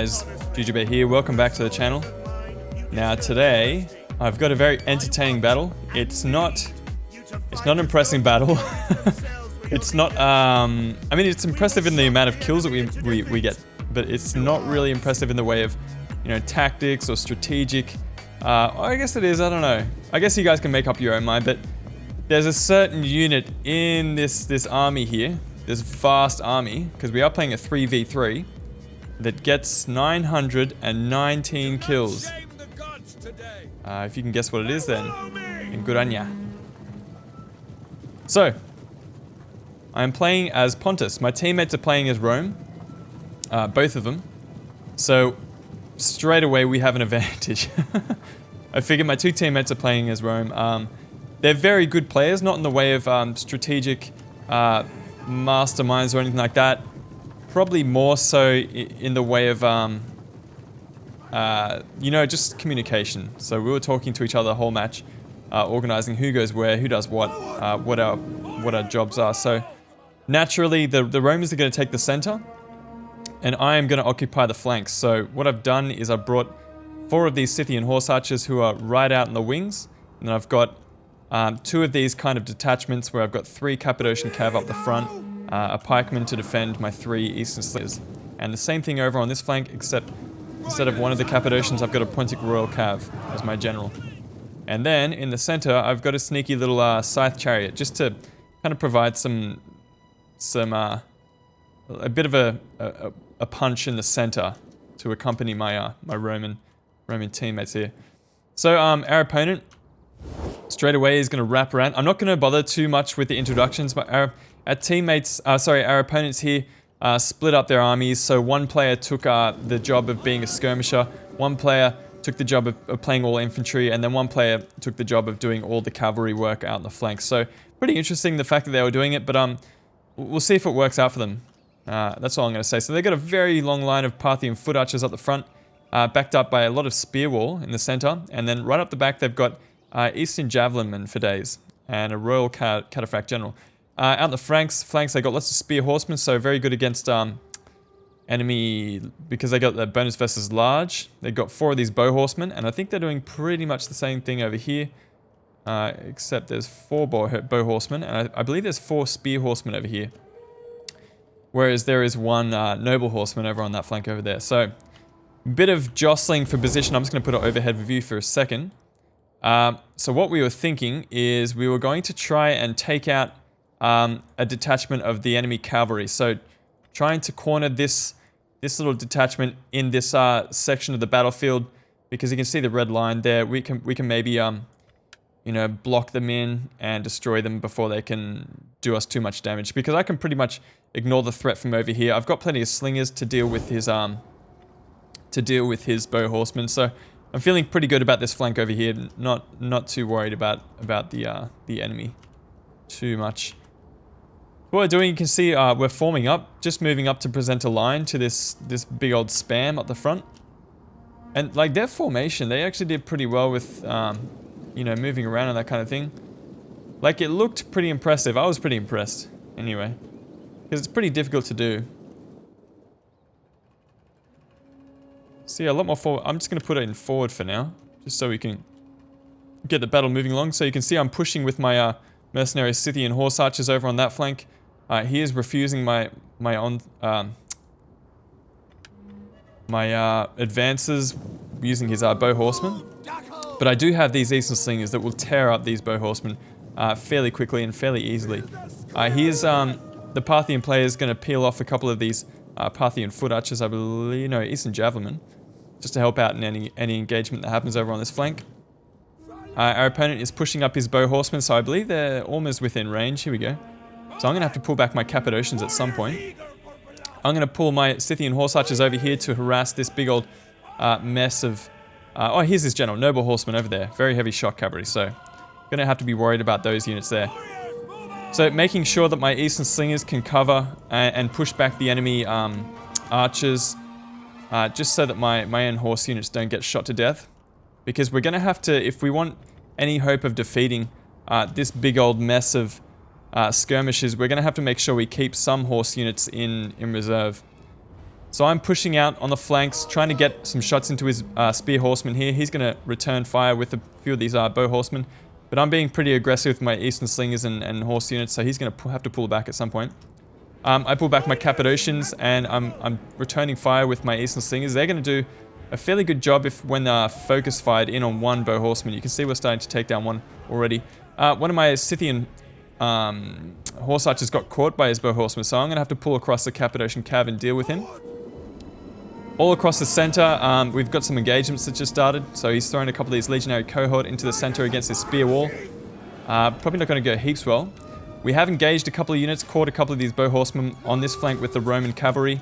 guys, Jujubear here, welcome back to the channel. Now today, I've got a very entertaining battle. It's not an impressive battle. It's not, I mean it's impressive in the amount of kills that we get, but it's not really impressive in the way of, you know, tactics or strategic. I guess it is, I don't know. I guess you guys can make up your own mind, but there's a certain unit in this army here, this vast army, because we are playing a 3v3, that gets 919 kills. If you can guess what it is then, and good on ya. So, I'm playing as Pontus. My teammates are playing as Rome, both of them. So, straight away we have an advantage. I figured my two teammates are playing as Rome. They're very good players, not in the way of strategic masterminds or anything like that. Probably more so in the way of, you know, just communication. So we were talking to each other the whole match, organizing who goes where, who does what our jobs are. So naturally, the Romans are going to take the center, and I am going to occupy the flanks. So what I've done is I've brought 4 of these Scythian horse archers who are right out in the wings, and then I've got 2 of these kind of detachments where I've got 3 Cappadocian cav up the front, a pikeman to defend my 3 eastern slingers. And the same thing over on this flank, except instead of one of the Cappadocians, I've got a Pontic Royal Cav as my general. And then in the center, I've got a sneaky little scythe chariot, just to kind of provide a bit of a punch in the center to accompany my my Roman teammates here. So our opponent straight away is going to wrap around. I'm not going to bother too much with the introductions, but our opponents here split up their armies. So one player took the job of being a skirmisher, one player took the job of playing all infantry, and then one player took the job of doing all the cavalry work out in the flanks. So pretty interesting the fact that they were doing it, but we'll see if it works out for them. That's all I'm going to say. So they've got a very long line of Parthian foot archers up the front, backed up by a lot of spear wall in the center, and then right up the back they've got Eastern Javelinmen for days, and a Royal Cataphract General. Out in the flanks they got lots of spear horsemen, so very good against enemy, because they got the bonus versus large. They got 4 of these bow horsemen, and I think they're doing pretty much the same thing over here, except there's 4 bow horsemen, and I believe there's 4 spear horsemen over here, whereas there is 1 noble horseman over on that flank over there. So, bit of jostling for position. I'm just going to put an overhead view for a second. So what we were thinking is we were going to try and take out a detachment of the enemy cavalry. So trying to corner this little detachment in this section of the battlefield, because you can see the red line there. We can maybe you know, block them in and destroy them before they can do us too much damage, because I can pretty much ignore the threat from over here. I've got plenty of slingers to deal with his bow horsemen. So I'm feeling pretty good about this flank over here. Not too worried about the enemy too much. What we're doing, you can see we're forming up, just moving up to present a line to this big old spam up the front. And like their formation, they actually did pretty well with you know, moving around and that kind of thing. Like it looked pretty impressive. I was pretty impressed anyway, because it's pretty difficult to do. See, a lot more forward. I'm just going to put it in forward for now, just so we can get the battle moving along. So you can see I'm pushing with my mercenary Scythian horse archers over on that flank. He is refusing my advances using his bow horsemen. But I do have these eastern slingers that will tear up these bow horsemen fairly quickly and fairly easily. Here's the Parthian player is going to peel off a couple of these Parthian foot archers, I believe, no, Eastern Javelinmen, just to help out in any engagement that happens over on this flank. Our opponent is pushing up his bow horsemen, so I believe they're almost within range. Here we go. So I'm going to have to pull back my Cappadocians at some point. I'm going to pull my Scythian horse archers over here to harass this big old mess of... oh, here's his general, noble horseman over there. Very heavy shock cavalry, so going to have to be worried about those units there. So making sure that my Eastern Slingers can cover and push back the enemy archers, just so that my own horse units don't get shot to death. Because we're going to have to, if we want any hope of defeating this big old mess of skirmishes, we're going to have to make sure we keep some horse units in reserve. So I'm pushing out on the flanks, trying to get some shots into his spear horseman here. He's going to return fire with a few of these bow horsemen. But I'm being pretty aggressive with my eastern slingers and horse units, so he's going to have to pull back at some point. I pull back my Cappadocians, and I'm returning fire with my eastern slingers. They're going to do a fairly good job when focus fired in on one bow horseman. You can see we're starting to take down one already. One of my Scythian horse archers got caught by his bow horseman, so I'm going to have to pull across the Cappadocian cav and deal with him. All across the center, we've got some engagements that just started. So he's throwing a couple of these legionary cohort into the center against his spear wall. Probably not going to go heaps well. We have engaged a couple of units, caught a couple of these bow horsemen on this flank with the Roman cavalry.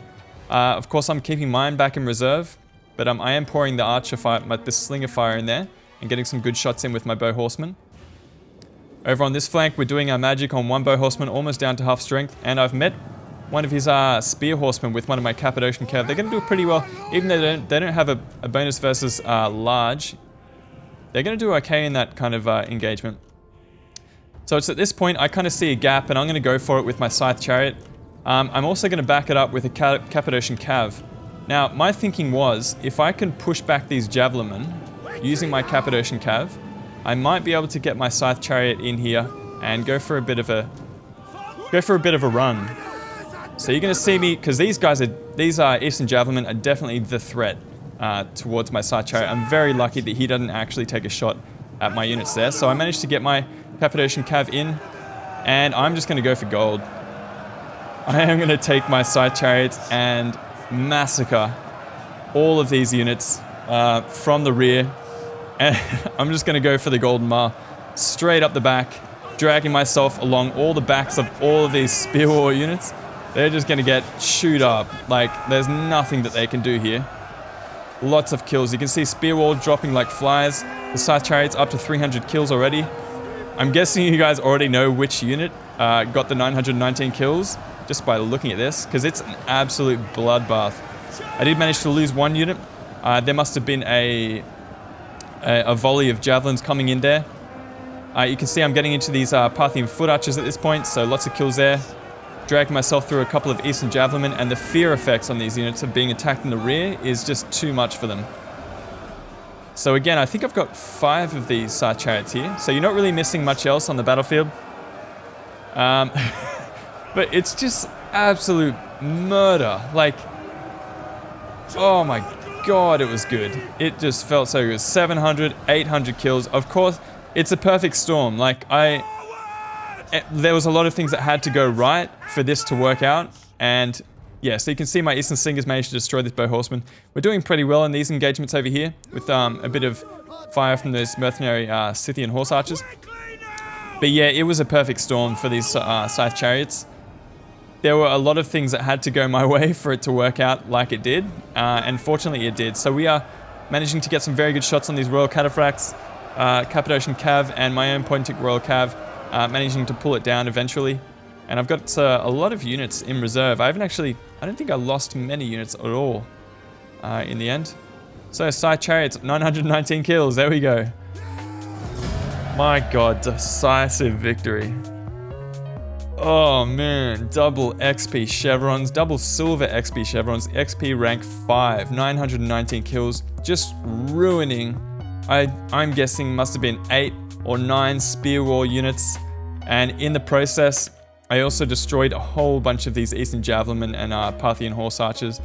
Of course, I'm keeping mine back in reserve, but I am pouring the archer fire, the slinger fire in there, and getting some good shots in with my bow horsemen. Over on this flank, we're doing our magic on one bow horseman, almost down to half strength, and I've met one of his spear horsemen with one of my Cappadocian cav. They're going to do pretty well, even though they don't have a bonus versus large. They're going to do okay in that kind of engagement. So it's at this point I kind of see a gap, and I'm going to go for it with my scythe chariot. I'm also going to back it up with a Cappadocian cav. Now my thinking was, if I can push back these javelinmen using my Cappadocian cav, I might be able to get my scythe chariot in here and go for a bit of a run. So you're going to see me, because these Eastern Javelinmen are definitely the threat towards my scythe chariot. I'm very lucky that he doesn't actually take a shot at my units there. So I managed to get my Cappadocian cav in, and I'm just going to go for gold. I am going to take my scythe chariots and massacre all of these units from the rear. And I'm just going to go for the golden mar straight up the back, dragging myself along all the backs of all of these spear war units. They're just going to get chewed up. Like, there's nothing that they can do here. Lots of kills. You can see spear wall dropping like flies. The scythe chariots up to 300 kills already. I'm guessing you guys already know which unit got the 919 kills just by looking at this, because it's an absolute bloodbath. I did manage to lose one unit. There must have been a volley of javelins coming in there. You can see I'm getting into these Parthian foot archers at this point, so lots of kills there. Dragging myself through a couple of Eastern Javelinmen, and the fear effects on these units of being attacked in the rear is just too much for them. So again, I think I've got 5 of these chariots here, so you're not really missing much else on the battlefield. But it's just absolute murder. Like, oh my god, it was good. It just felt so good. 700, 800 kills. Of course, it's a perfect storm. Like, there was a lot of things that had to go right for this to work out, and yeah, so you can see my Eastern Slingers managed to destroy this bow horseman. We're doing pretty well in these engagements over here, with a bit of fire from those mercenary Scythian horse archers. But yeah, it was a perfect storm for these scythe chariots. There were a lot of things that had to go my way for it to work out like it did, and fortunately it did. So we are managing to get some very good shots on these Royal Cataphracts, Cappadocian Cav, and my own Pontic Royal Cav. Managing to pull it down eventually. And I've got a lot of units in reserve. I don't think I lost many units at all in the end. So scythe chariots, 919 kills, there we go. My god, decisive victory. Oh man, double XP chevrons, double silver XP chevrons, XP rank 5, 919 kills, just ruining, I'm guessing must have been 8 or 9 spear war units, and in the process I also destroyed a whole bunch of these Eastern Javelinmen and Parthian horse archers.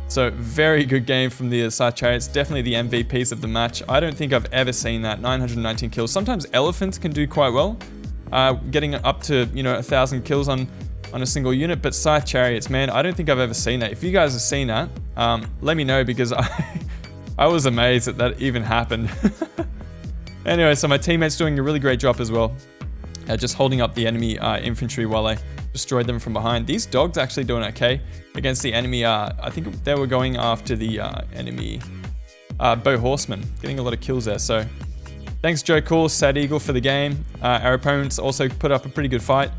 So very good game from the scythe chariots, definitely the MVPs of the match. I don't think I've ever seen that, 919 kills. Sometimes elephants can do quite well, getting up to 1,000 kills on a single unit, but scythe chariots, man, I don't think I've ever seen that. If you guys have seen that, let me know, because I was amazed that that even happened. Anyway, so my teammate's doing a really great job as well, just holding up the enemy infantry while I destroyed them from behind. These dogs actually doing okay against the enemy. I think they were going after the enemy bow horsemen, getting a lot of kills there. So thanks Joe Cool, Sad Eagle for the game. Our opponents also put up a pretty good fight.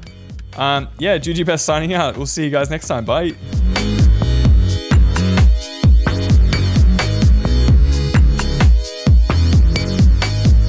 Yeah, Jujubear signing out. We'll see you guys next time. Bye.